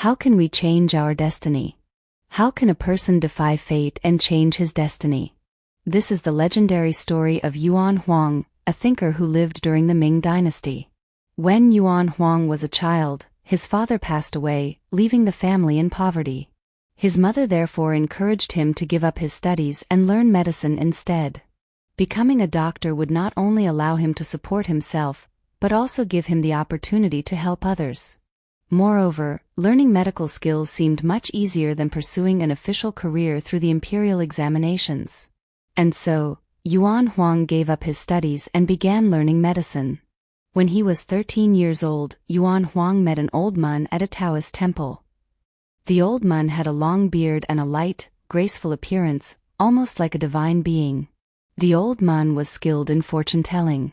How can we change our destiny? How can a person defy fate and change his destiny? This is the legendary story of Yuan Huang, a thinker who lived during the Ming dynasty. When Yuan Huang was a child, his father passed away, leaving the family in poverty. His mother therefore encouraged him to give up his studies and learn medicine instead. Becoming a doctor would not only allow him to support himself, but also give him the opportunity to help others. Moreover, learning medical skills seemed much easier than pursuing an official career through the imperial examinations. And so, Yuan Huang gave up his studies and began learning medicine. When he was 13 years old, Yuan Huang met an old man at a Taoist temple. The old man had a long beard and a light, graceful appearance, almost like a divine being. The old man was skilled in fortune-telling.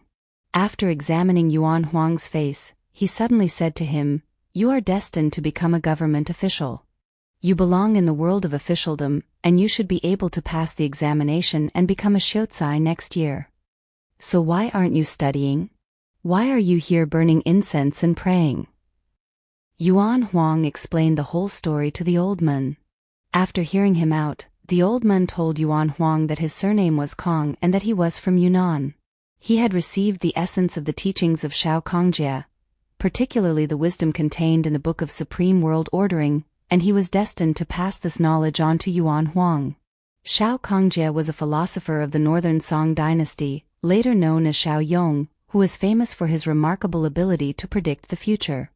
After examining Yuan Huang's face, he suddenly said to him, "You are destined to become a government official. You belong in the world of officialdom, and you should be able to pass the examination and become a Xiuzai next year. So why aren't you studying? Why are you here burning incense and praying?" Yuan Huang explained the whole story to the old man. After hearing him out, the old man told Yuan Huang that his surname was Kong and that he was from Yunnan. He had received the essence of the teachings of Shao Kongjia, particularly the wisdom contained in the Book of Supreme World Ordering, and he was destined to pass this knowledge on to Yuan Huang. Shao Kongjia was a philosopher of the northern Song dynasty, later known as Shao Yong, who was famous for his remarkable ability to predict the future.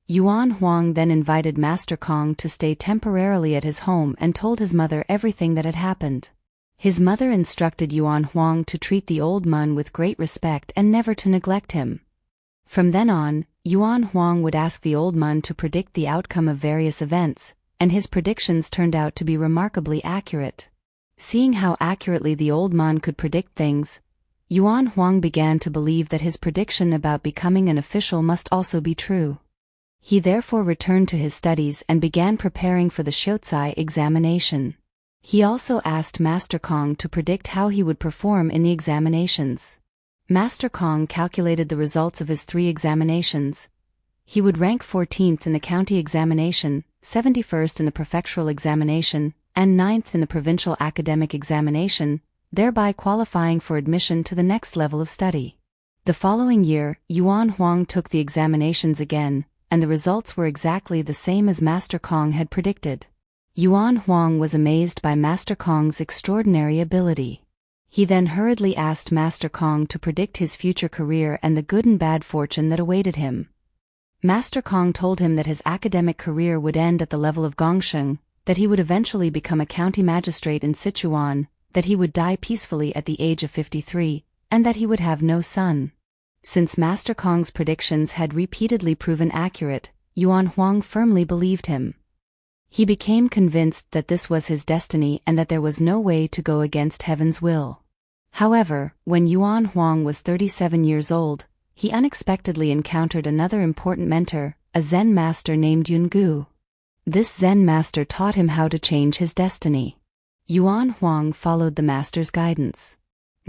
Yuan Huang then invited Master Kong to stay temporarily at his home and told his mother everything that had happened. His mother instructed Yuan Huang to treat the old man with great respect and never to neglect him. From then on, Yuan Huang would ask the old man to predict the outcome of various events, and his predictions turned out to be remarkably accurate. Seeing how accurately the old man could predict things, Yuan Huang began to believe that his prediction about becoming an official must also be true. He therefore returned to his studies and began preparing for the Xiuzai examination. He also asked Master Kong to predict how he would perform in the examinations. Master Kong calculated the results of his 3 examinations. He would rank 14th in the county examination, 71st in the prefectural examination, and 9th in the provincial academic examination, thereby qualifying for admission to the next level of study. The following year, Yuan Huang took the examinations again, and the results were exactly the same as Master Kong had predicted. Yuan Huang was amazed by Master Kong's extraordinary ability. He then hurriedly asked Master Kong to predict his future career and the good and bad fortune that awaited him. Master Kong told him that his academic career would end at the level of Gongsheng, that he would eventually become a county magistrate in Sichuan, that he would die peacefully at the age of 53, and that he would have no son. Since Master Kong's predictions had repeatedly proven accurate, Yuan Huang firmly believed him. He became convinced that this was his destiny and that there was no way to go against heaven's will. However, when Yuan Huang was 37 years old, he unexpectedly encountered another important mentor, a Zen master named Yungu. This Zen master taught him how to change his destiny. Yuan Huang followed the master's guidance.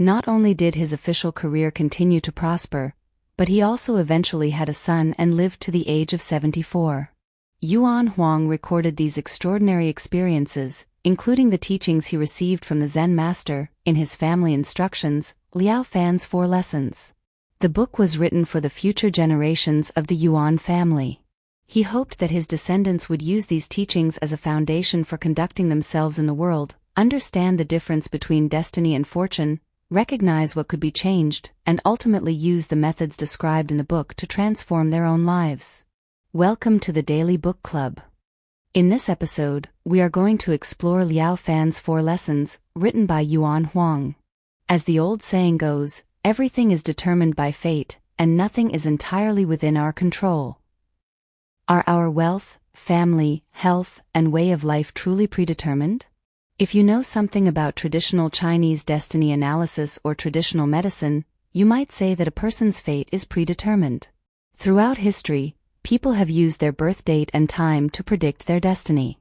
Not only did his official career continue to prosper, but he also eventually had a son and lived to the age of 74. Yuan Huang recorded these extraordinary experiences, including the teachings he received from the Zen master, in his family instructions, Liao Fan's 4 Lessons. The book was written for the future generations of the Yuan family. He hoped that his descendants would use these teachings as a foundation for conducting themselves in the world, understand the difference between destiny and fortune, recognize what could be changed, and ultimately use the methods described in the book to transform their own lives. Welcome to the Daily Book Club. In this episode, we are going to explore Liao Fan's 4 Lessons, written by Yuan Huang. As the old saying goes, everything is determined by fate, and nothing is entirely within our control. Are our wealth, family, health, and way of life truly predetermined? If you know something about traditional Chinese destiny analysis or traditional medicine, you might say that a person's fate is predetermined. Throughout history, people have used their birth date and time to predict their destiny.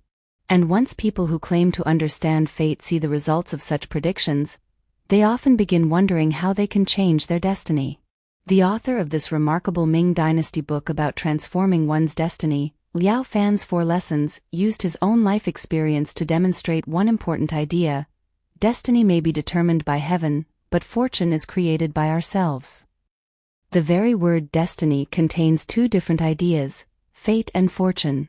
And once people who claim to understand fate see the results of such predictions, they often begin wondering how they can change their destiny. The author of this remarkable Ming Dynasty book about transforming one's destiny, Liao Fan's 4 lessons used his own life experience to demonstrate one important idea: destiny may be determined by heaven, but fortune is created by ourselves. The very word destiny contains 2 different ideas, fate and fortune.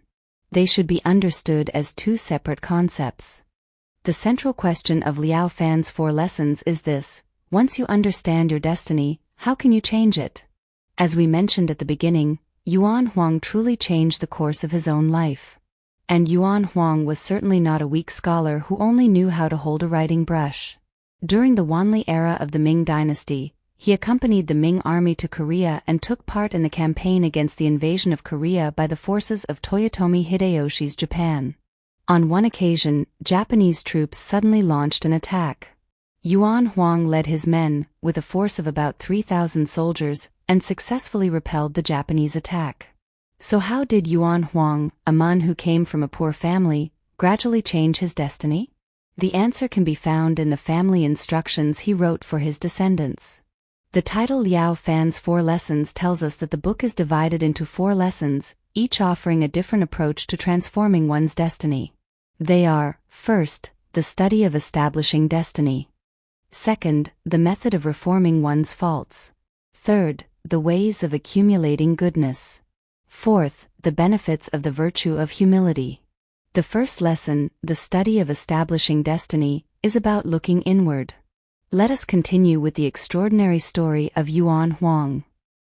They should be understood as 2 separate concepts. The central question of Liao Fan's 4 lessons is this: once you understand your destiny, how can you change it? As we mentioned at the beginning, Yuan Huang truly changed the course of his own life. And Yuan Huang was certainly not a weak scholar who only knew how to hold a writing brush. During the Wanli era of the Ming dynasty, he accompanied the Ming army to Korea and took part in the campaign against the invasion of Korea by the forces of Toyotomi Hideyoshi's Japan. On one occasion, Japanese troops suddenly launched an attack. Yuan Huang led his men, with a force of about 3,000 soldiers, and successfully repelled the Japanese attack. So how did Yuan Huang, a man who came from a poor family, gradually change his destiny? The answer can be found in the family instructions he wrote for his descendants. The title Liao Fan's 4 Lessons tells us that the book is divided into 4 lessons, each offering a different approach to transforming one's destiny. They are, first, the study of establishing destiny. Second, the method of reforming one's faults. Third, the ways of accumulating goodness. Fourth, the benefits of the virtue of humility. The first lesson, the study of establishing destiny, is about looking inward. Let us continue with the extraordinary story of Yuan Huang.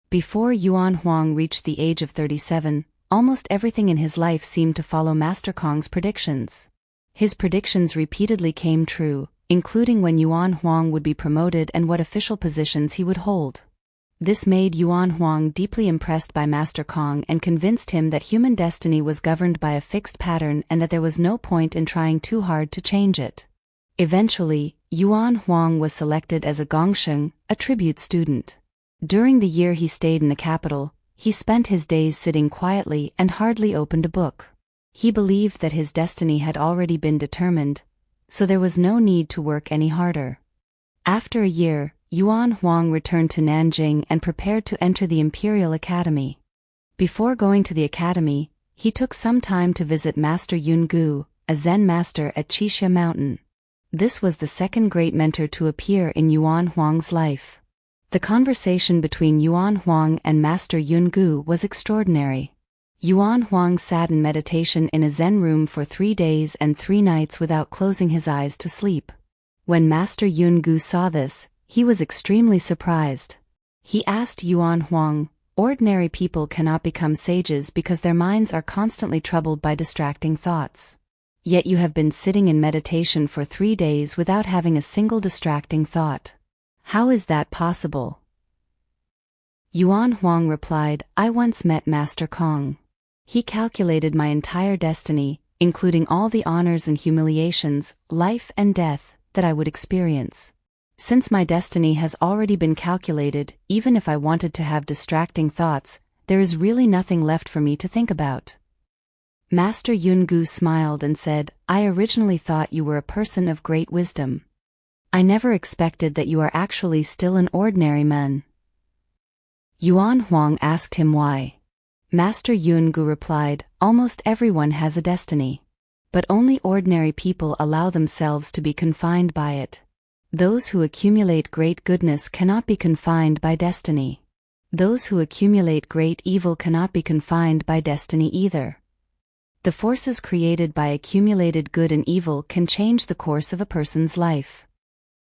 Before Yuan Huang reached the age of 37, almost everything in his life seemed to follow Master Kong's predictions. His predictions repeatedly came true, including when Yuan Huang would be promoted and what official positions he would hold. This made Yuan Huang deeply impressed by Master Kong and convinced him that human destiny was governed by a fixed pattern and that there was no point in trying too hard to change it. Eventually, Yuan Huang was selected as a gongsheng, a tribute student. During the year he stayed in the capital, he spent his days sitting quietly and hardly opened a book. He believed that his destiny had already been determined, so there was no need to work any harder. After a year, Yuan Huang returned to Nanjing and prepared to enter the Imperial Academy. Before going to the academy, he took some time to visit Master Yun Gu, a Zen master at Qixia Mountain. This was the second great mentor to appear in Yuan Huang's life. The conversation between Yuan Huang and Master Yun Gu was extraordinary. Yuan Huang sat in meditation in a Zen room for 3 days and 3 nights without closing his eyes to sleep. When Master Yun Gu saw this, he was extremely surprised. He asked Yuan Huang, "Ordinary people cannot become sages because their minds are constantly troubled by distracting thoughts. Yet you have been sitting in meditation for 3 days without having a single distracting thought. How is that possible?" Yuan Huang replied, "I once met Master Kong. He calculated my entire destiny, including all the honors and humiliations, life and death, that I would experience. Since my destiny has already been calculated, even if I wanted to have distracting thoughts, there is really nothing left for me to think about." Master Yun Gu smiled and said, "I originally thought you were a person of great wisdom. I never expected that you are actually still an ordinary man." Yuan Huang asked him why. Master Yun Gu replied, "Almost everyone has a destiny. But only ordinary people allow themselves to be confined by it. Those who accumulate great goodness cannot be confined by destiny. Those who accumulate great evil cannot be confined by destiny either. The forces created by accumulated good and evil can change the course of a person's life.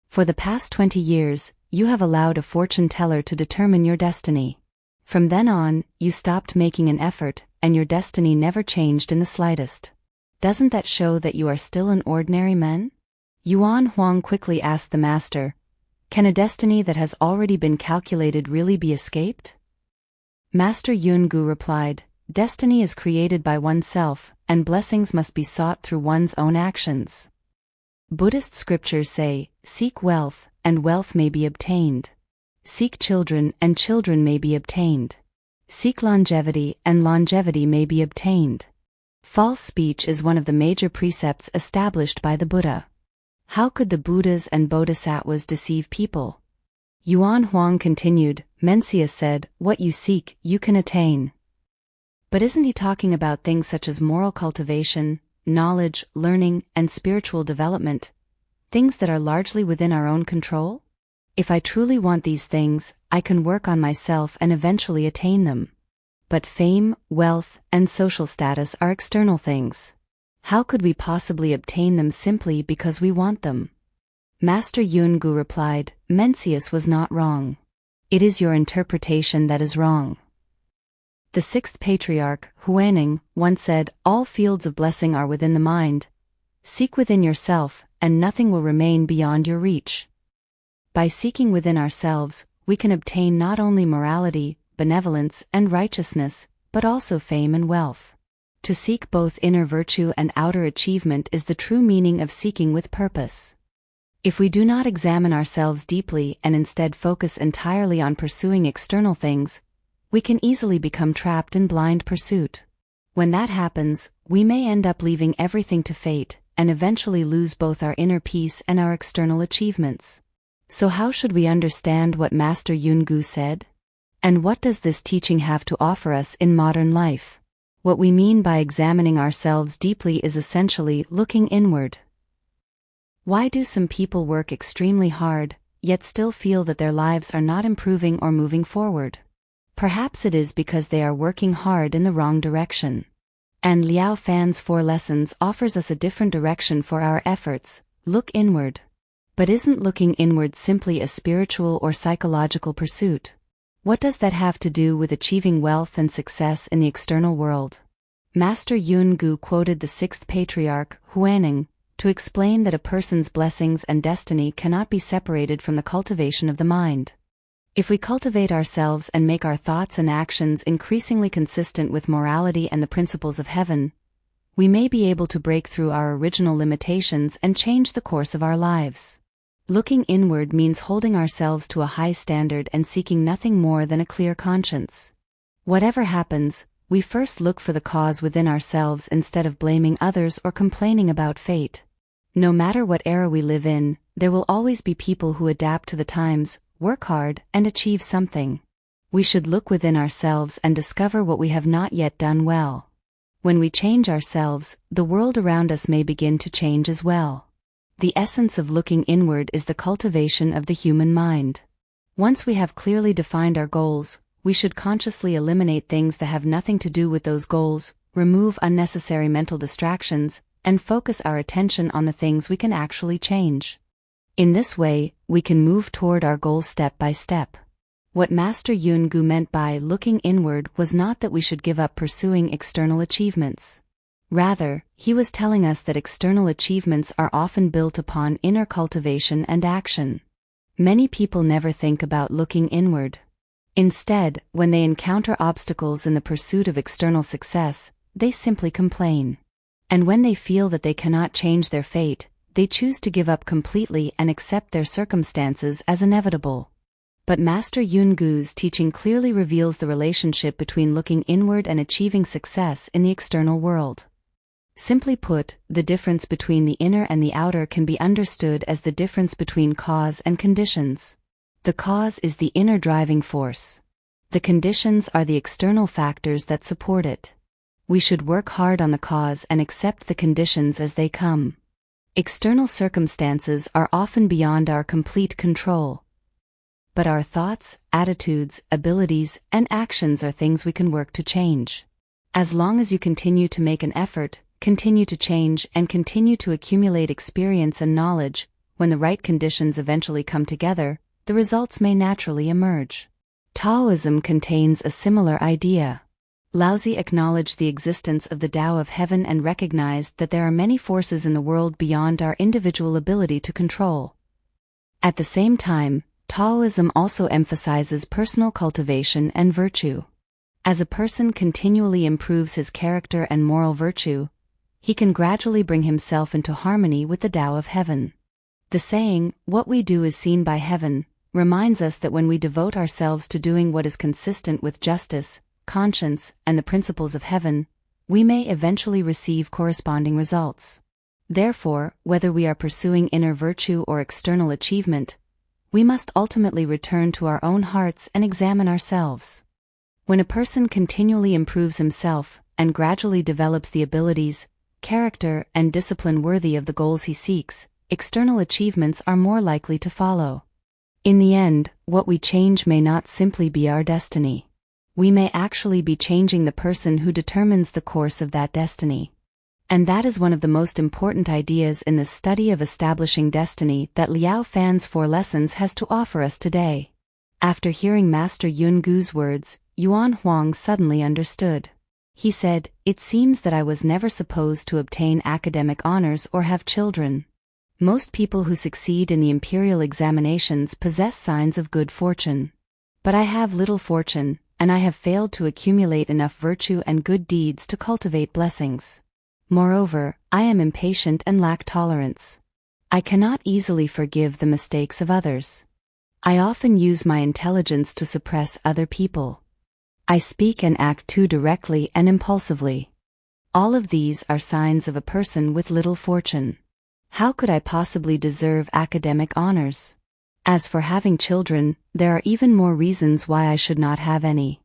For the past 20 years, you have allowed a fortune teller to determine your destiny. From then on, you stopped making an effort, and your destiny never changed in the slightest. Doesn't that show that you are still an ordinary man?" Yuan Huang quickly asked the master, "Can a destiny that has already been calculated really be escaped?" Master Yun Gu replied, "Destiny is created by oneself, and blessings must be sought through one's own actions. Buddhist scriptures say, 'Seek wealth, and wealth may be obtained. Seek children, and children may be obtained. Seek longevity, and longevity may be obtained.' False speech is one of the major precepts established by the Buddha. How could the Buddhas and Bodhisattvas deceive people?" Yuan Huang continued, "Mencius said, 'What you seek, you can attain.' But isn't he talking about things such as moral cultivation, knowledge, learning, and spiritual development, things that are largely within our own control? If I truly want these things, I can work on myself and eventually attain them. But fame, wealth, and social status are external things. How could we possibly obtain them simply because we want them? Master Yungu replied, Mencius was not wrong. It is your interpretation that is wrong. The sixth patriarch, Huaning, once said, all fields of blessing are within the mind. Seek within yourself, and nothing will remain beyond your reach. By seeking within ourselves, we can obtain not only morality, benevolence, and righteousness, but also fame and wealth. To seek both inner virtue and outer achievement is the true meaning of seeking with purpose. If we do not examine ourselves deeply and instead focus entirely on pursuing external things, we can easily become trapped in blind pursuit. When that happens, we may end up leaving everything to fate, and eventually lose both our inner peace and our external achievements. So how should we understand what Master Yungu said? And what does this teaching have to offer us in modern life? What we mean by examining ourselves deeply is essentially looking inward. Why do some people work extremely hard, yet still feel that their lives are not improving or moving forward? Perhaps it is because they are working hard in the wrong direction. And Liao Fan's 4 lessons offers us a different direction for our efforts: look inward. But isn't looking inward simply a spiritual or psychological pursuit? What does that have to do with achieving wealth and success in the external world? Master Yungu quoted the sixth patriarch, Huaning, to explain that a person's blessings and destiny cannot be separated from the cultivation of the mind. If we cultivate ourselves and make our thoughts and actions increasingly consistent with morality and the principles of heaven, we may be able to break through our original limitations and change the course of our lives. Looking inward means holding ourselves to a high standard and seeking nothing more than a clear conscience. Whatever happens, we first look for the cause within ourselves instead of blaming others or complaining about fate. No matter what era we live in, there will always be people who adapt to the times, work hard, and achieve something. We should look within ourselves and discover what we have not yet done well. When we change ourselves, the world around us may begin to change as well. The essence of looking inward is the cultivation of the human mind. Once we have clearly defined our goals, we should consciously eliminate things that have nothing to do with those goals, remove unnecessary mental distractions, and focus our attention on the things we can actually change. In this way, we can move toward our goals step by step. What Master Yungu meant by looking inward was not that we should give up pursuing external achievements. Rather, he was telling us that external achievements are often built upon inner cultivation and action. Many people never think about looking inward. Instead, when they encounter obstacles in the pursuit of external success, they simply complain. And when they feel that they cannot change their fate, they choose to give up completely and accept their circumstances as inevitable. But Master Yungu's teaching clearly reveals the relationship between looking inward and achieving success in the external world. Simply put, the difference between the inner and the outer can be understood as the difference between cause and conditions. The cause is the inner driving force. The conditions are the external factors that support it. We should work hard on the cause and accept the conditions as they come. External circumstances are often beyond our complete control. But our thoughts, attitudes, abilities, and actions are things we can work to change. As long as you continue to make an effort, continue to change, and continue to accumulate experience and knowledge, when the right conditions eventually come together, the results may naturally emerge. Taoism contains a similar idea. Laozi acknowledged the existence of the Tao of heaven and recognized that there are many forces in the world beyond our individual ability to control. At the same time, Taoism also emphasizes personal cultivation and virtue. As a person continually improves his character and moral virtue, he can gradually bring himself into harmony with the Tao of heaven. The saying, "What we do is seen by heaven," reminds us that when we devote ourselves to doing what is consistent with justice, conscience, and the principles of heaven, we may eventually receive corresponding results. Therefore, whether we are pursuing inner virtue or external achievement, we must ultimately return to our own hearts and examine ourselves. When a person continually improves himself and gradually develops the abilities, character, and discipline worthy of the goals he seeks, external achievements are more likely to follow. In the end, what we change may not simply be our destiny. We may actually be changing the person who determines the course of that destiny. And that is one of the most important ideas in the study of establishing destiny that Liao Fan's 4 lessons has to offer us today. After hearing Master Yun Gu's words, Yuan Huang suddenly understood. He said, "It seems that I was never supposed to obtain academic honors or have children. Most people who succeed in the imperial examinations possess signs of good fortune. But I have little fortune, and I have failed to accumulate enough virtue and good deeds to cultivate blessings. Moreover, I am impatient and lack tolerance. I cannot easily forgive the mistakes of others. I often use my intelligence to suppress other people. I speak and act too directly and impulsively. All of these are signs of a person with little fortune. How could I possibly deserve academic honors? As for having children, there are even more reasons why I should not have any.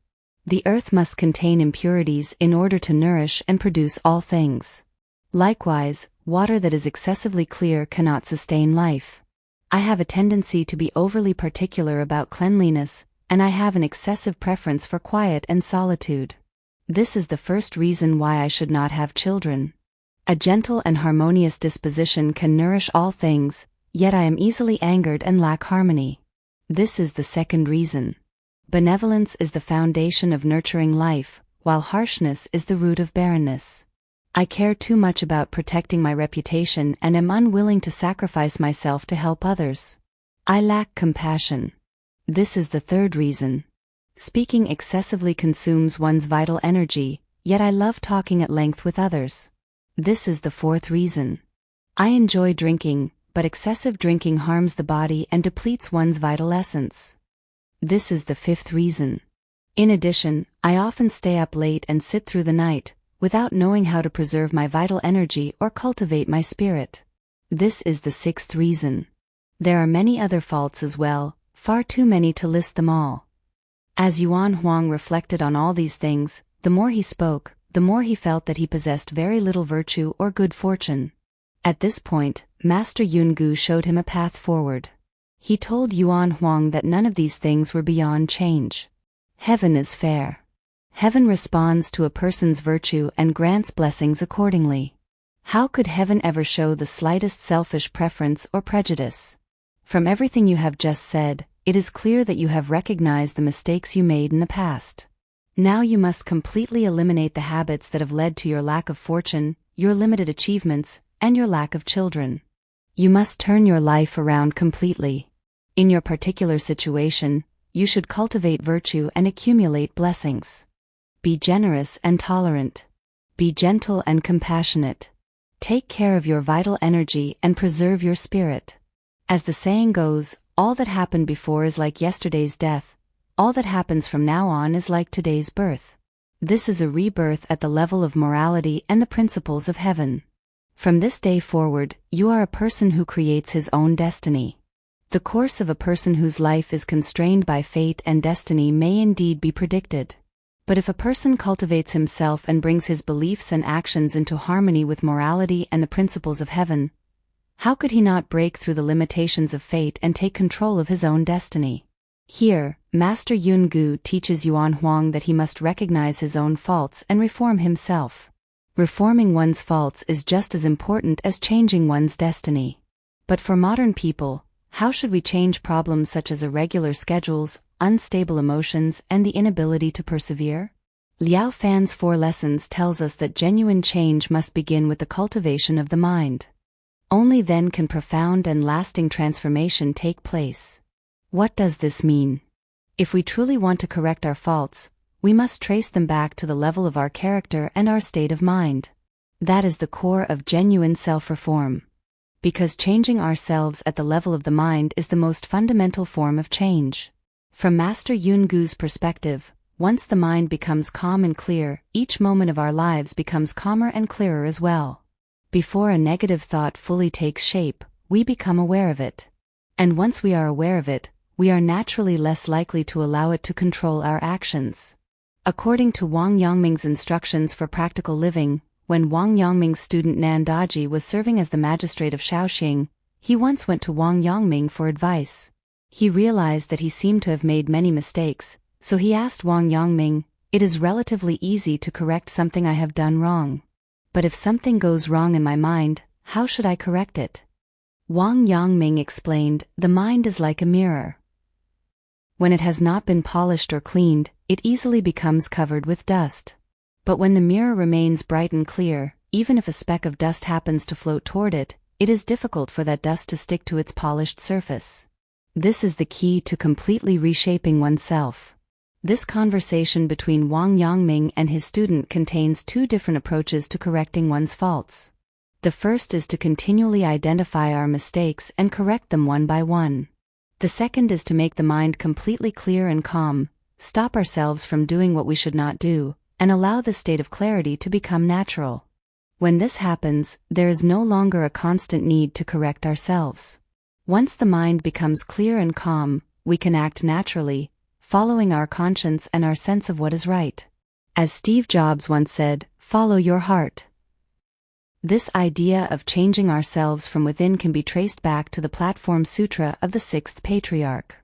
The earth must contain impurities in order to nourish and produce all things. Likewise, water that is excessively clear cannot sustain life. I have a tendency to be overly particular about cleanliness, and I have an excessive preference for quiet and solitude. This is the first reason why I should not have children. A gentle and harmonious disposition can nourish all things, yet I am easily angered and lack harmony. This is the second reason. Benevolence is the foundation of nurturing life, while harshness is the root of barrenness. I care too much about protecting my reputation and am unwilling to sacrifice myself to help others. I lack compassion. This is the third reason. Speaking excessively consumes one's vital energy, yet I love talking at length with others. This is the fourth reason. I enjoy drinking, but excessive drinking harms the body and depletes one's vital essence. This is the fifth reason. In addition, I often stay up late and sit through the night, without knowing how to preserve my vital energy or cultivate my spirit. This is the sixth reason. There are many other faults as well, far too many to list them all. As Yuan Huang reflected on all these things, the more he spoke, the more he felt that he possessed very little virtue or good fortune. At this point, Master Yun Gu showed him a path forward. He told Yuan Huang that none of these things were beyond change. Heaven is fair. Heaven responds to a person's virtue and grants blessings accordingly. How could heaven ever show the slightest selfish preference or prejudice? From everything you have just said, it is clear that you have recognized the mistakes you made in the past. Now you must completely eliminate the habits that have led to your lack of fortune, your limited achievements, and your lack of children. You must turn your life around completely. In your particular situation, you should cultivate virtue and accumulate blessings. Be generous and tolerant. Be gentle and compassionate. Take care of your vital energy and preserve your spirit. As the saying goes, all that happened before is like yesterday's death. All that happens from now on is like today's birth. This is a rebirth at the level of morality and the principles of heaven. From this day forward, you are a person who creates his own destiny. The course of a person whose life is constrained by fate and destiny may indeed be predicted. But if a person cultivates himself and brings his beliefs and actions into harmony with morality and the principles of heaven, how could he not break through the limitations of fate and take control of his own destiny? Here, Master Yun Gu teaches Yuan Huang that he must recognize his own faults and reform himself. Reforming one's faults is just as important as changing one's destiny. But for modern people, how should we change problems such as irregular schedules, unstable emotions, and the inability to persevere? Liao Fan's 4 lessons tells us that genuine change must begin with the cultivation of the mind. Only then can profound and lasting transformation take place. What does this mean? If we truly want to correct our faults, we must trace them back to the level of our character and our state of mind. That is the core of genuine self-reform. Because changing ourselves at the level of the mind is the most fundamental form of change. From Master Yun Gu's perspective, once the mind becomes calm and clear, each moment of our lives becomes calmer and clearer as well. Before a negative thought fully takes shape, we become aware of it. And once we are aware of it, we are naturally less likely to allow it to control our actions. According to Wang Yongming's instructions for practical living, when Wang Yongming's student Nan Daji was serving as the magistrate of Shaoxing, he once went to Wang Yongming for advice. He realized that he seemed to have made many mistakes, so he asked Wang Yongming, "It is relatively easy to correct something I have done wrong. But if something goes wrong in my mind, how should I correct it?" Wang Yongming explained, "The mind is like a mirror. When it has not been polished or cleaned, it easily becomes covered with dust. But when the mirror remains bright and clear, even if a speck of dust happens to float toward it, it is difficult for that dust to stick to its polished surface. This is the key to completely reshaping oneself." This conversation between Wang Yongming and his student contains two different approaches to correcting one's faults. The first is to continually identify our mistakes and correct them one by one. The second is to make the mind completely clear and calm, stop ourselves from doing what we should not do, and allow the state of clarity to become natural. When this happens, there is no longer a constant need to correct ourselves. Once the mind becomes clear and calm, we can act naturally, following our conscience and our sense of what is right. As Steve Jobs once said, "Follow your heart." This idea of changing ourselves from within can be traced back to the Platform Sutra of the Sixth Patriarch.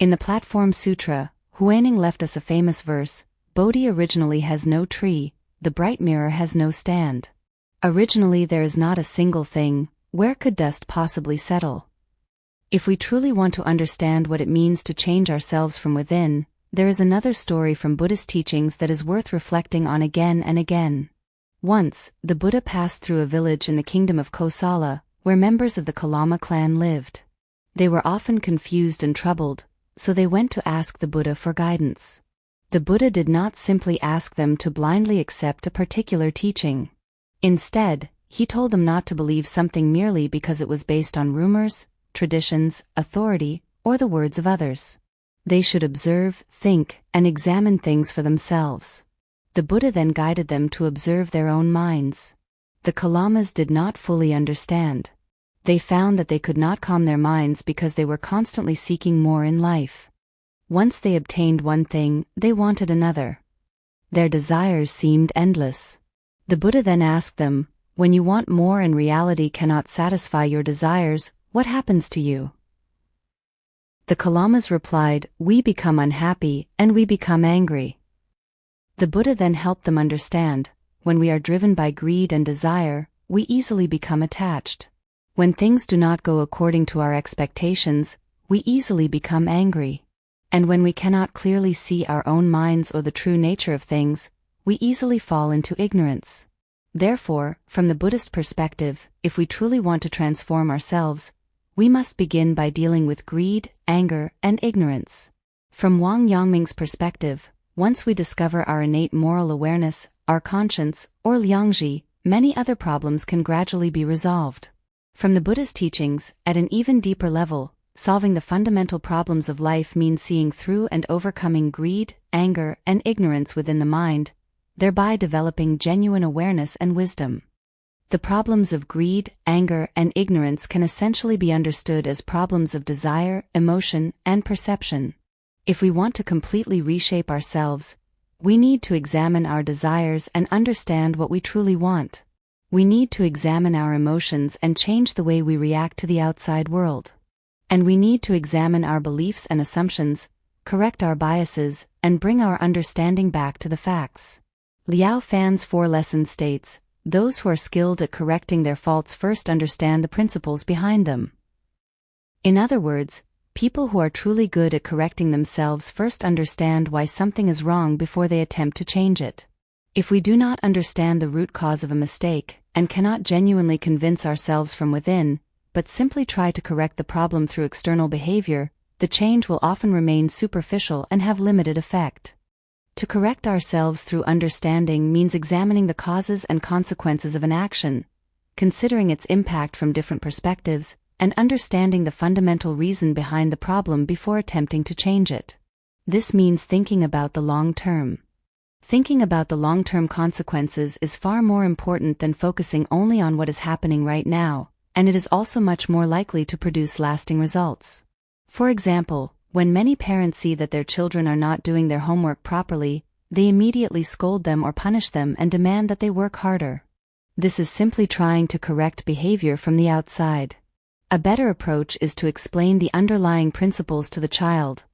In the Platform Sutra, Huining left us a famous verse, "Bodhi originally has no tree, the bright mirror has no stand. Originally there is not a single thing, where could dust possibly settle?" If we truly want to understand what it means to change ourselves from within, there is another story from Buddhist teachings that is worth reflecting on again and again. Once, the Buddha passed through a village in the kingdom of Kosala, where members of the Kalama clan lived. They were often confused and troubled, so they went to ask the Buddha for guidance. The Buddha did not simply ask them to blindly accept a particular teaching. Instead, he told them not to believe something merely because it was based on rumors, traditions, authority, or the words of others. They should observe, think, and examine things for themselves. The Buddha then guided them to observe their own minds. The Kalamas did not fully understand. They found that they could not calm their minds because they were constantly seeking more in life. Once they obtained one thing, they wanted another. Their desires seemed endless. The Buddha then asked them, "When you want more and reality cannot satisfy your desires, what happens to you?" The Kalamas replied, "We become unhappy, and we become angry." The Buddha then helped them understand, when we are driven by greed and desire, we easily become attached. When things do not go according to our expectations, we easily become angry. And when we cannot clearly see our own minds or the true nature of things, we easily fall into ignorance. Therefore, from the Buddhist perspective, if we truly want to transform ourselves, we must begin by dealing with greed, anger, and ignorance. From Wang Yongming's perspective, once we discover our innate moral awareness, our conscience, or liangji, many other problems can gradually be resolved. From the Buddha's teachings, at an even deeper level, solving the fundamental problems of life means seeing through and overcoming greed, anger, and ignorance within the mind, thereby developing genuine awareness and wisdom. The problems of greed, anger, and ignorance can essentially be understood as problems of desire, emotion, and perception. If we want to completely reshape ourselves, we need to examine our desires and understand what we truly want. We need to examine our emotions and change the way we react to the outside world. And we need to examine our beliefs and assumptions, correct our biases, and bring our understanding back to the facts. Liao Fan's 4 Lessons states, "Those who are skilled at correcting their faults first understand the principles behind them." In other words, people who are truly good at correcting themselves first understand why something is wrong before they attempt to change it. If we do not understand the root cause of a mistake, and cannot genuinely convince ourselves from within, but simply try to correct the problem through external behavior, the change will often remain superficial and have limited effect. To correct ourselves through understanding means examining the causes and consequences of an action, considering its impact from different perspectives, and understanding the fundamental reason behind the problem before attempting to change it. This means thinking about the long term. Thinking about the long-term consequences is far more important than focusing only on what is happening right now, and it is also much more likely to produce lasting results. For example, when many parents see that their children are not doing their homework properly, they immediately scold them or punish them and demand that they work harder. This is simply trying to correct behavior from the outside. A better approach is to explain the underlying principles to the child.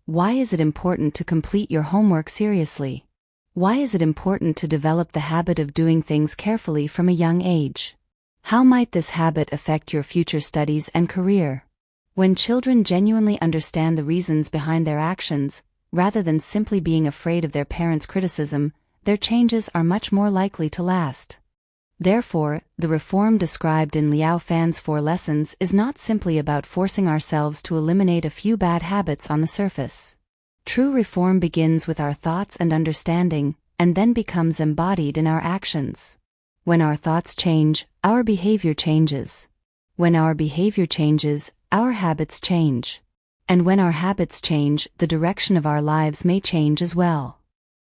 Why is it important to complete your homework seriously? Why is it important to develop the habit of doing things carefully from a young age? How might this habit affect your future studies and career? When children genuinely understand the reasons behind their actions, rather than simply being afraid of their parents' criticism, their changes are much more likely to last. Therefore, the reform described in Liao Fan's 4 lessons is not simply about forcing ourselves to eliminate a few bad habits on the surface. True reform begins with our thoughts and understanding, and then becomes embodied in our actions. When our thoughts change, our behavior changes. When our behavior changes, our habits change. And when our habits change, the direction of our lives may change as well.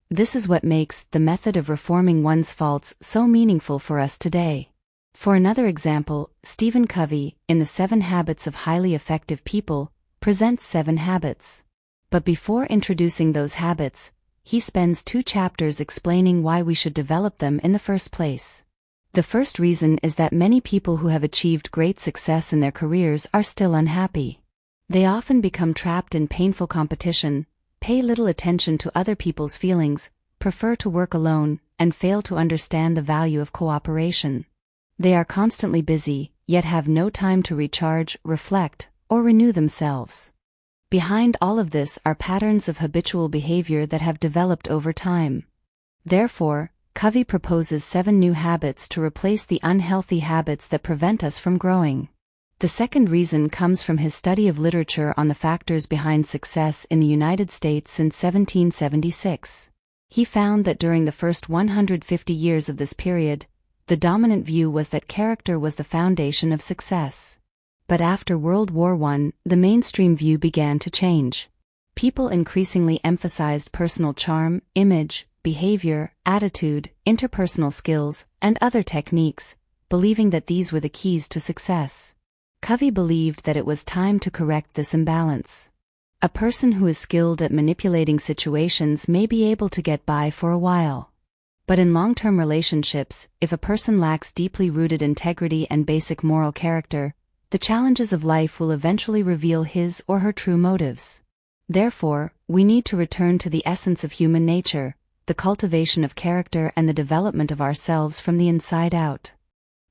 This is what makes the method of reforming one's faults so meaningful for us today. For another example, Stephen Covey, in The 7 Habits of Highly Effective People, presents 7 habits. But before introducing those habits, he spends 2 chapters explaining why we should develop them in the first place. The first reason is that many people who have achieved great success in their careers are still unhappy. They often become trapped in painful competition, pay little attention to other people's feelings, prefer to work alone, and fail to understand the value of cooperation. They are constantly busy, yet have no time to recharge, reflect, or renew themselves. Behind all of this are patterns of habitual behavior that have developed over time. Therefore, Covey proposes 7 new habits to replace the unhealthy habits that prevent us from growing. The second reason comes from his study of literature on the factors behind success in the United States since 1776. He found that during the first 150 years of this period, the dominant view was that character was the foundation of success. But after World War I, the mainstream view began to change. People increasingly emphasized personal charm, image, behavior, attitude, interpersonal skills, and other techniques, believing that these were the keys to success. Covey believed that it was time to correct this imbalance. A person who is skilled at manipulating situations may be able to get by for a while. But in long-term relationships, if a person lacks deeply rooted integrity and basic moral character, the challenges of life will eventually reveal his or her true motives. Therefore, we need to return to the essence of human nature, the cultivation of character and the development of ourselves from the inside out.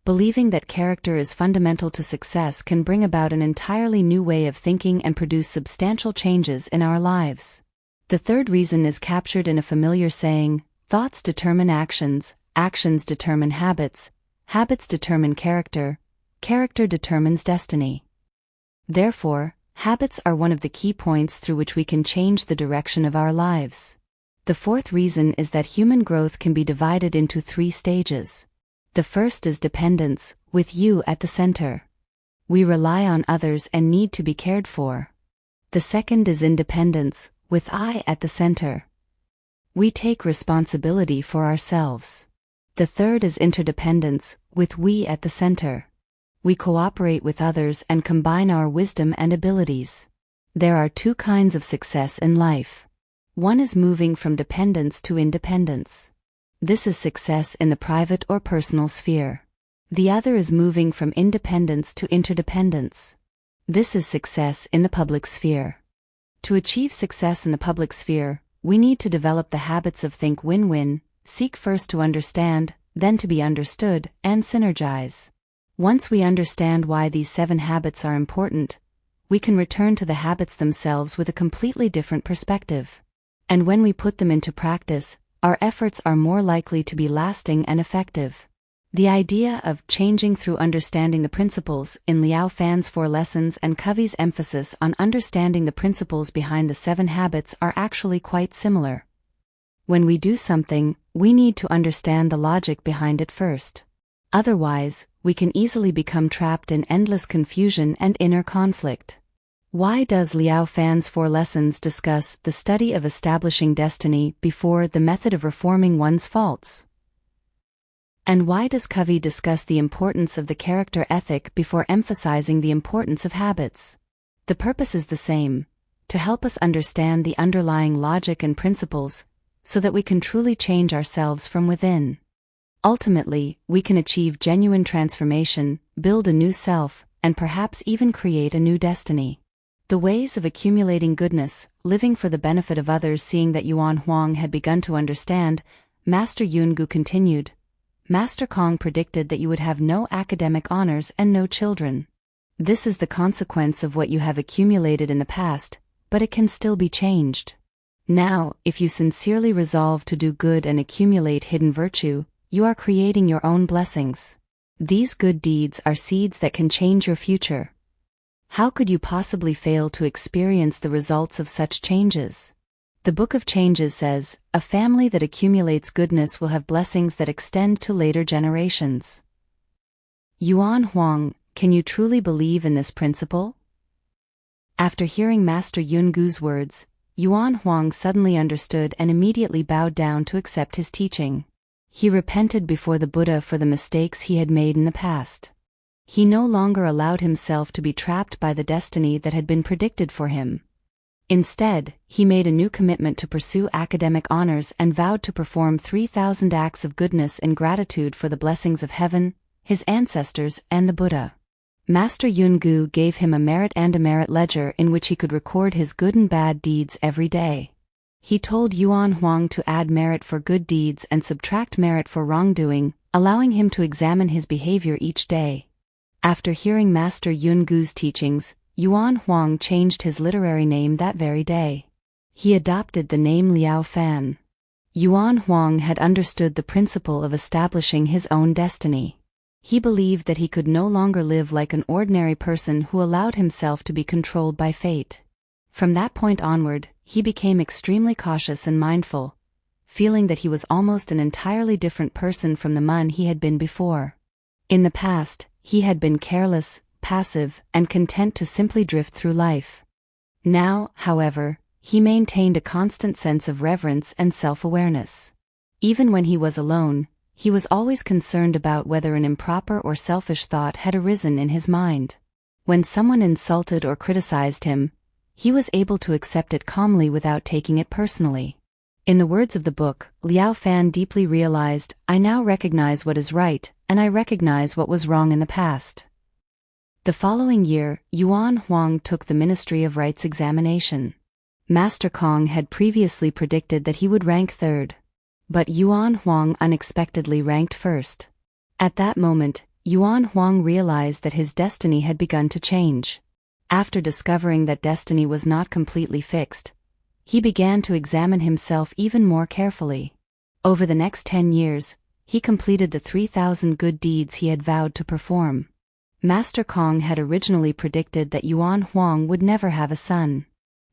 Believing that character is fundamental to success can bring about an entirely new way of thinking and produce substantial changes in our lives. The third reason is captured in a familiar saying, thoughts determine actions, actions determine habits, habits determine character, character determines destiny. Therefore, habits are one of the key points through which we can change the direction of our lives. The fourth reason is that human growth can be divided into 3 stages. The first is dependence, with you at the center. We rely on others and need to be cared for. The second is independence, with I at the center. We take responsibility for ourselves. The third is interdependence, with we at the center. We cooperate with others and combine our wisdom and abilities. There are 2 kinds of success in life. One is moving from dependence to independence. This is success in the private or personal sphere. The other is moving from independence to interdependence. This is success in the public sphere. To achieve success in the public sphere, we need to develop the habits of think win-win, seek first to understand, then to be understood, and synergize. Once we understand why these 7 habits are important, we can return to the habits themselves with a completely different perspective. And when we put them into practice, our efforts are more likely to be lasting and effective. The idea of changing through understanding the principles in Liao Fan's 4 lessons and Covey's emphasis on understanding the principles behind the 7 habits are actually quite similar. When we do something, we need to understand the logic behind it first. Otherwise, we can easily become trapped in endless confusion and inner conflict. Why does Liao Fan's 4 lessons discuss the study of establishing destiny before the method of reforming one's faults? And why does Covey discuss the importance of the character ethic before emphasizing the importance of habits? The purpose is the same: to help us understand the underlying logic and principles, so that we can truly change ourselves from within. Ultimately, we can achieve genuine transformation, build a new self, and perhaps even create a new destiny. The ways of accumulating goodness, living for the benefit of others. Seeing that Yuan Huang had begun to understand, Master Yungu continued. Master Kong predicted that you would have no academic honors and no children. This is the consequence of what you have accumulated in the past, but it can still be changed. Now, if you sincerely resolve to do good and accumulate hidden virtue, you are creating your own blessings. These good deeds are seeds that can change your future. How could you possibly fail to experience the results of such changes? The Book of Changes says, a family that accumulates goodness will have blessings that extend to later generations. Yuan Huang, can you truly believe in this principle? After hearing Master Yungu's words, Yuan Huang suddenly understood and immediately bowed down to accept his teaching. He repented before the Buddha for the mistakes he had made in the past. He no longer allowed himself to be trapped by the destiny that had been predicted for him. Instead, he made a new commitment to pursue academic honors and vowed to perform 3,000 acts of goodness in gratitude for the blessings of heaven, his ancestors, and the Buddha. Master Yungu gave him a merit and demerit ledger in which he could record his good and bad deeds every day. He told Yuan Huang to add merit for good deeds and subtract merit for wrongdoing, allowing him to examine his behavior each day. After hearing Master Yungu's teachings, Yuan Huang changed his literary name that very day. He adopted the name Liao Fan. Yuan Huang had understood the principle of establishing his own destiny. He believed that he could no longer live like an ordinary person who allowed himself to be controlled by fate. From that point onward, he became extremely cautious and mindful, feeling that he was almost an entirely different person from the man he had been before. In the past, he had been careless, passive, and content to simply drift through life. Now, however, he maintained a constant sense of reverence and self-awareness. Even when he was alone, he was always concerned about whether an improper or selfish thought had arisen in his mind. When someone insulted or criticized him, he was able to accept it calmly without taking it personally. In the words of the book, Liao Fan deeply realized, I now recognize what is right, and I recognize what was wrong in the past. The following year, Yuan Huang took the Ministry of Rites examination. Master Kong had previously predicted that he would rank third. But Yuan Huang unexpectedly ranked first. At that moment, Yuan Huang realized that his destiny had begun to change. After discovering that destiny was not completely fixed, he began to examine himself even more carefully. Over the next 10 years, he completed the 3,000 good deeds he had vowed to perform. Master Kong had originally predicted that Yuan Huang would never have a son.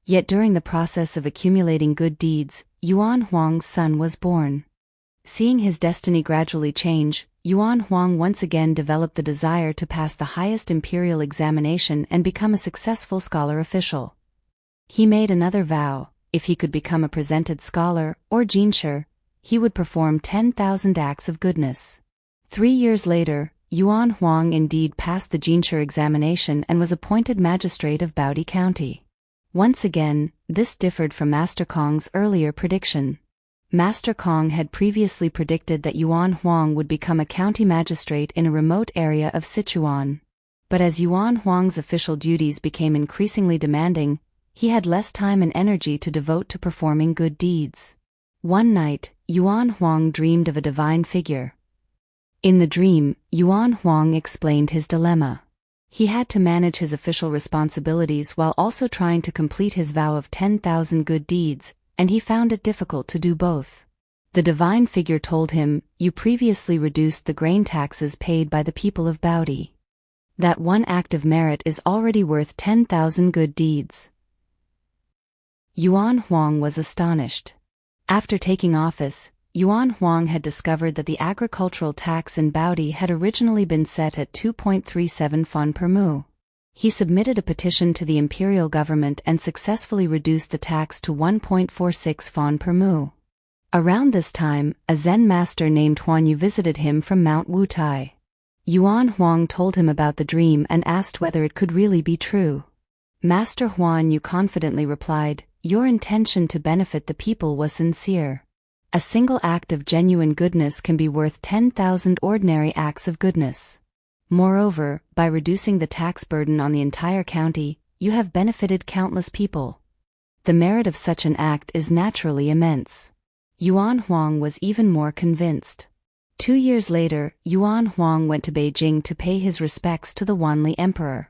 Yet during the process of accumulating good deeds, Yuan Huang's son was born. Seeing his destiny gradually change, Yuan Huang once again developed the desire to pass the highest imperial examination and become a successful scholar official. He made another vow: if he could become a presented scholar, or jinshi, he would perform 10,000 acts of goodness. 3 years later, Yuan Huang indeed passed the jinshi examination and was appointed magistrate of Baodi County. Once again, this differed from Master Kong's earlier prediction. Master Kong had previously predicted that Yuan Huang would become a county magistrate in a remote area of Sichuan. But as Yuan Huang's official duties became increasingly demanding, he had less time and energy to devote to performing good deeds. One night, Yuan Huang dreamed of a divine figure. In the dream, Yuan Huang explained his dilemma. He had to manage his official responsibilities while also trying to complete his vow of 10,000 good deeds, and he found it difficult to do both. The divine figure told him, "You previously reduced the grain taxes paid by the people of Baodi. That one act of merit is already worth 10,000 good deeds." Yuan Huang was astonished. After taking office, Yuan Huang had discovered that the agricultural tax in Baodi had originally been set at 2.37 fon per mu. He submitted a petition to the imperial government and successfully reduced the tax to 1.46 fon per mu. Around this time, a Zen master named Huanyu visited him from Mount Wutai. Yuan Huang told him about the dream and asked whether it could really be true. Master Huanyu confidently replied, "Your intention to benefit the people was sincere. A single act of genuine goodness can be worth 10,000 ordinary acts of goodness. Moreover, by reducing the tax burden on the entire county, you have benefited countless people. The merit of such an act is naturally immense. Yuan Huang was even more convinced. 2 years later, Yuan Huang went to Beijing to pay his respects to the Wanli Emperor.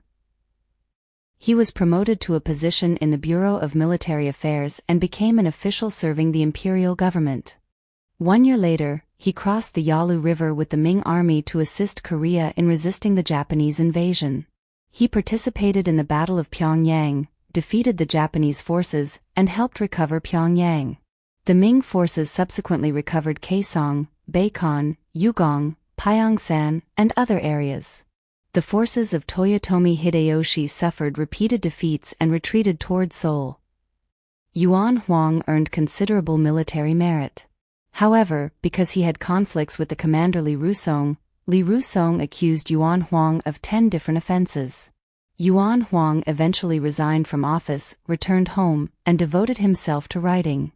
He was promoted to a position in the Bureau of Military Affairs and became an official serving the imperial government. 1 year later, he crossed the Yalu River with the Ming army to assist Korea in resisting the Japanese invasion. He participated in the Battle of Pyongyang, defeated the Japanese forces, and helped recover Pyongyang. The Ming forces subsequently recovered Kaesong, Baekon, Yugong, Pyeongsan, and other areas. The forces of Toyotomi Hideyoshi suffered repeated defeats and retreated toward Seoul. Yuan Huang earned considerable military merit. However, because he had conflicts with the commander Li Rusong accused Yuan Huang of 10 different offenses. Yuan Huang eventually resigned from office, returned home, and devoted himself to writing.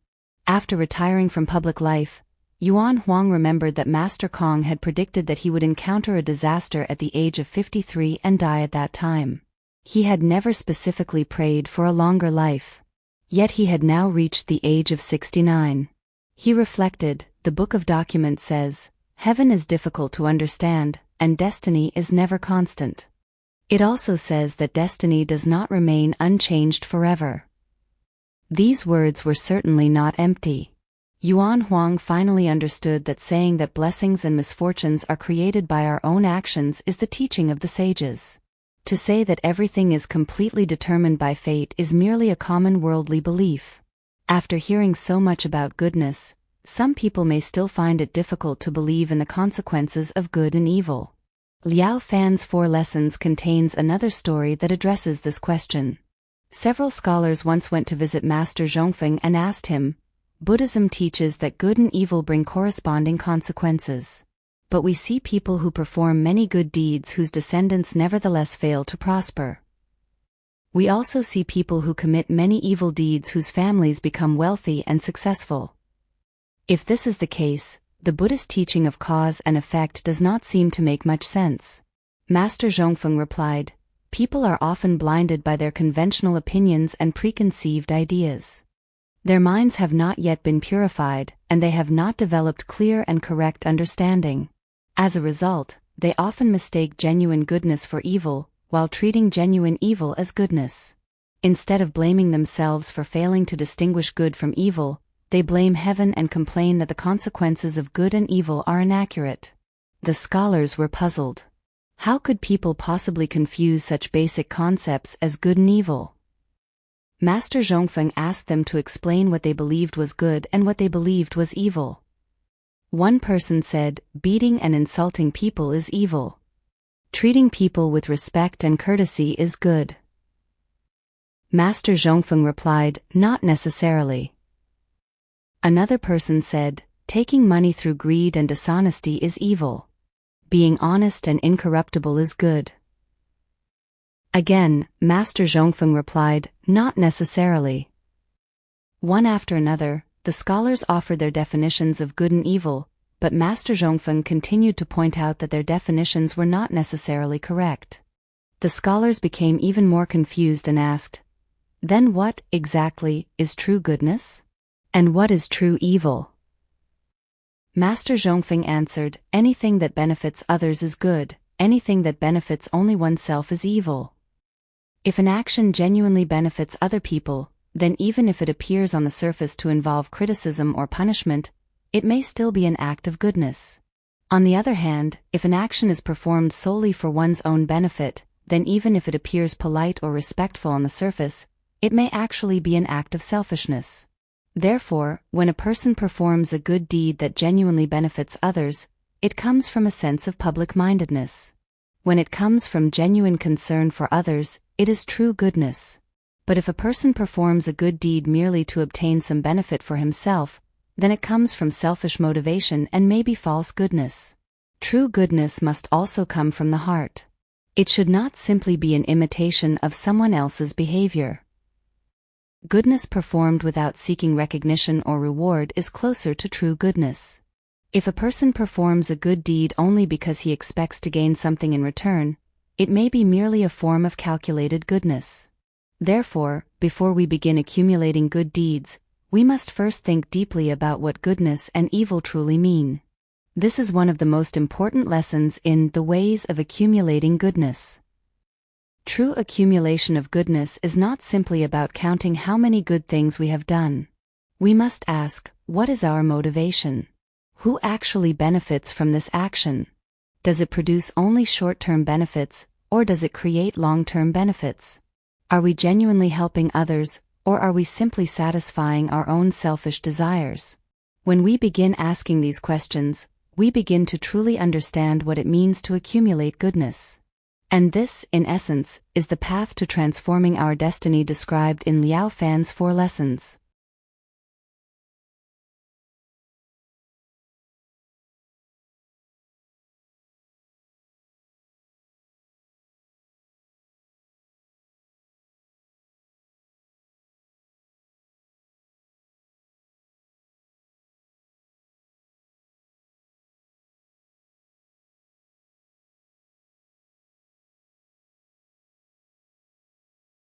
After retiring from public life, Yuan Huang remembered that Master Kong had predicted that he would encounter a disaster at the age of 53 and die at that time. He had never specifically prayed for a longer life. Yet he had now reached the age of 69. He reflected, the Book of Documents says, "Heaven is difficult to understand, and destiny is never constant." It also says that destiny does not remain unchanged forever. These words were certainly not empty. Yuan Huang finally understood that saying that blessings and misfortunes are created by our own actions is the teaching of the sages. To say that everything is completely determined by fate is merely a common worldly belief. After hearing so much about goodness, some people may still find it difficult to believe in the consequences of good and evil. Liao Fan's 4 Lessons contains another story that addresses this question. Several scholars once went to visit Master Zhongfeng and asked him, "Buddhism teaches that good and evil bring corresponding consequences. But we see people who perform many good deeds whose descendants nevertheless fail to prosper. We also see people who commit many evil deeds whose families become wealthy and successful. If this is the case, the Buddhist teaching of cause and effect does not seem to make much sense." Master Zhongfeng replied, "People are often blinded by their conventional opinions and preconceived ideas. Their minds have not yet been purified, and they have not developed clear and correct understanding. As a result, they often mistake genuine goodness for evil, while treating genuine evil as goodness. Instead of blaming themselves for failing to distinguish good from evil, they blame heaven and complain that the consequences of good and evil are inaccurate." The scholars were puzzled. How could people possibly confuse such basic concepts as good and evil? Master Zhongfeng asked them to explain what they believed was good and what they believed was evil. One person said, "Beating and insulting people is evil. Treating people with respect and courtesy is good." Master Zhongfeng replied, "Not necessarily." Another person said, "Taking money through greed and dishonesty is evil. Being honest and incorruptible is good." Again, Master Zhongfeng replied, "Not necessarily." One after another, the scholars offered their definitions of good and evil, but Master Zhongfeng continued to point out that their definitions were not necessarily correct. The scholars became even more confused and asked, "Then what, exactly, is true goodness? And what is true evil?" Master Zhongfeng answered, "Anything that benefits others is good, anything that benefits only oneself is evil. If an action genuinely benefits other people, then even if it appears on the surface to involve criticism or punishment, it may still be an act of goodness. On the other hand, if an action is performed solely for one's own benefit, then even if it appears polite or respectful on the surface, it may actually be an act of selfishness. Therefore, when a person performs a good deed that genuinely benefits others, it comes from a sense of public-mindedness. When it comes from genuine concern for others, it is true goodness. But if a person performs a good deed merely to obtain some benefit for himself, then it comes from selfish motivation and may be false goodness. True goodness must also come from the heart. It should not simply be an imitation of someone else's behavior. Goodness performed without seeking recognition or reward is closer to true goodness. If a person performs a good deed only because he expects to gain something in return, it may be merely a form of calculated goodness. Therefore, before we begin accumulating good deeds, we must first think deeply about what goodness and evil truly mean. This is one of the most important lessons in The Ways of Accumulating Goodness. True accumulation of goodness is not simply about counting how many good things we have done. We must ask, what is our motivation? Who actually benefits from this action? Does it produce only short-term benefits, or does it create long-term benefits? Are we genuinely helping others, or are we simply satisfying our own selfish desires? When we begin asking these questions, we begin to truly understand what it means to accumulate goodness. And this, in essence, is the path to transforming our destiny described in Liao Fan's 4 lessons.